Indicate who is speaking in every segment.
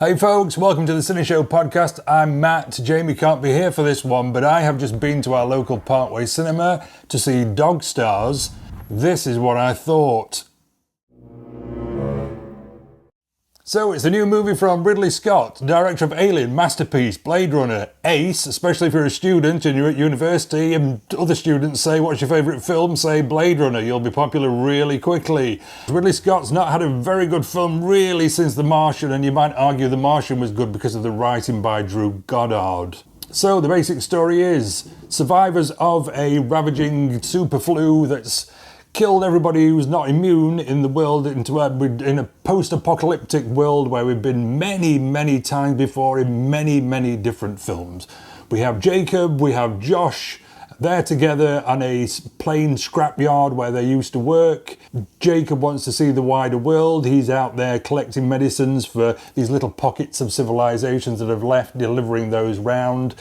Speaker 1: Hey folks, welcome to the Cineshow Podcast. I'm Matt. Jamie can't be here for this one, but I have just been to our local Parkway cinema to see Dog Stars. This is what I thought. So it's a new movie from Ridley Scott, director of Alien, Masterpiece, Blade Runner, Ace, especially if you're a student and you're at university and other students say, what's your favourite film? Say Blade Runner, you'll be popular really quickly. Ridley Scott's not had a very good film really since The Martian, and you might argue The Martian was good because of the writing by Drew Goddard. So the basic story is, survivors of a ravaging super flu that's killed everybody who's not immune in the world in a post-apocalyptic world where we've been many times before in many different films. We have Jacob, we have Josh. They're together on a plain scrapyard where they used to work. Jacob wants to see the wider world. He's out there collecting medicines for these little pockets of civilizations that have left, delivering those round.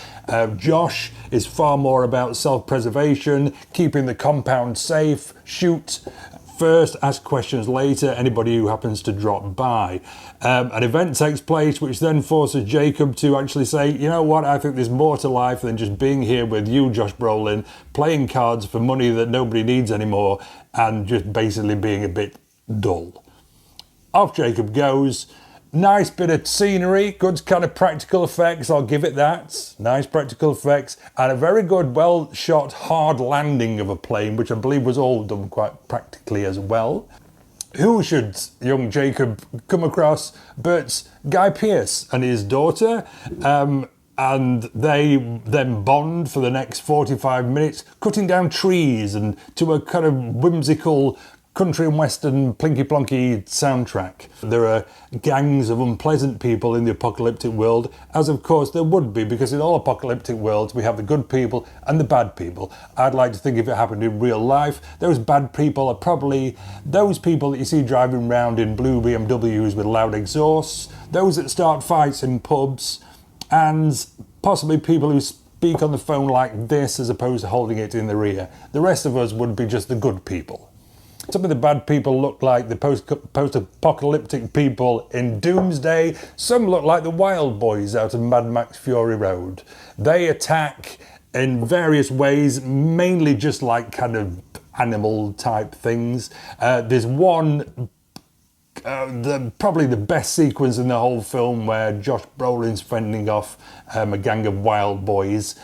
Speaker 1: Josh is far more about self-preservation, keeping the compound safe, shoot first, ask questions later, anybody who happens to drop by. An event takes place which then forces Jacob to actually say, you know what, I think there's more to life than just being here with you, Josh Brolin, playing cards for money that nobody needs anymore, and just basically being a bit dull. Off Jacob goes. Nice bit of scenery, good kind of practical effects, I'll give it that. Nice practical effects, and a very good, well-shot, hard landing of a plane, which I believe was all done quite practically as well. Who should young Jacob come across but Guy Pearce and his daughter? And they then bond for the next 45 minutes, cutting down trees and to a kind of whimsical country and western plinky-plonky soundtrack. There are gangs of unpleasant people in the apocalyptic world, as of course there would be, because in all apocalyptic worlds we have the good people and the bad people. I'd like to think if it happened in real life, those bad people are probably those people that you see driving around in blue BMWs with loud exhausts, those that start fights in pubs, and possibly people who speak on the phone like this as opposed to holding it in their ear. The rest of us would be just the good people. Some of the bad people look like the post-apocalyptic people in Doomsday. Some look like the Wild Boys out of Mad Max Fury Road. They attack in various ways, mainly just like kind of animal type things. There's one, probably the best sequence in the whole film where Josh Brolin's fending off a gang of wild boys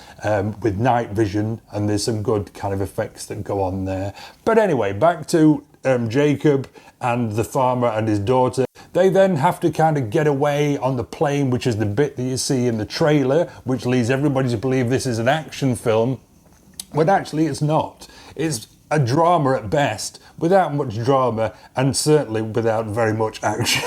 Speaker 1: with night vision, and there's some good kind of effects that go on there. But anyway, back to Jacob and the farmer and his daughter. They then have to kind of get away on the plane, which is the bit that you see in the trailer, which leads everybody to believe this is an action film, when actually it's not. It's a drama at best, without much drama, and certainly without very much action.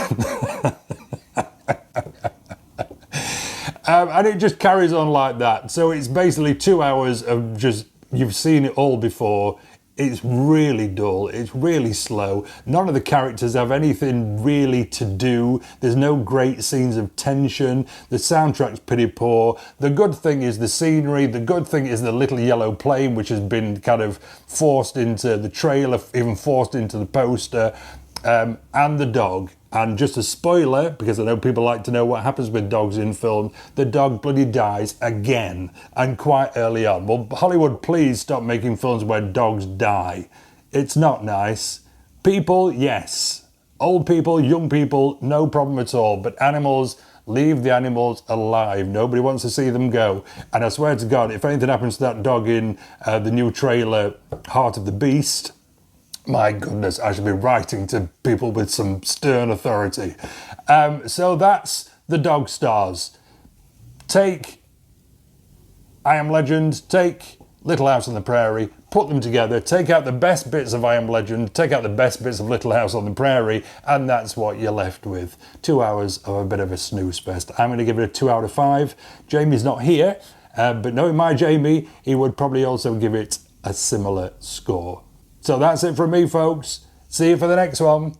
Speaker 1: And it just carries on like that. So it's basically 2 hours of just, you've seen it all before. It's really dull, it's really slow. None of the characters have anything really to do. There's no great scenes of tension. The soundtrack's pretty poor. The good thing is the scenery. The good thing is the little yellow plane, which has been kind of forced into the trailer, even forced into the poster, and the dog. And just a spoiler, because I know people like to know what happens with dogs in film, the dog bloody dies again, and quite early on. Well, Hollywood, please stop making films where dogs die. It's not nice. People, yes. Old people, young people, no problem at all. But animals, leave the animals alive. Nobody wants to see them go. And I swear to God, if anything happens to that dog in the new trailer, Heart of the Beast, my goodness, I should be writing to people with some stern authority. So that's the Dog Stars. Take I Am Legend, take Little House on the Prairie, put them together, take out the best bits of I Am Legend, take out the best bits of Little House on the Prairie, and that's what you're left with. 2 hours of a bit of a snooze fest. I'm going to give it a 2 out of 5. Jamie's not here, but knowing my Jamie, he would probably also give it a similar score. So that's it from me, folks. See you for the next one.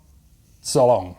Speaker 1: So long.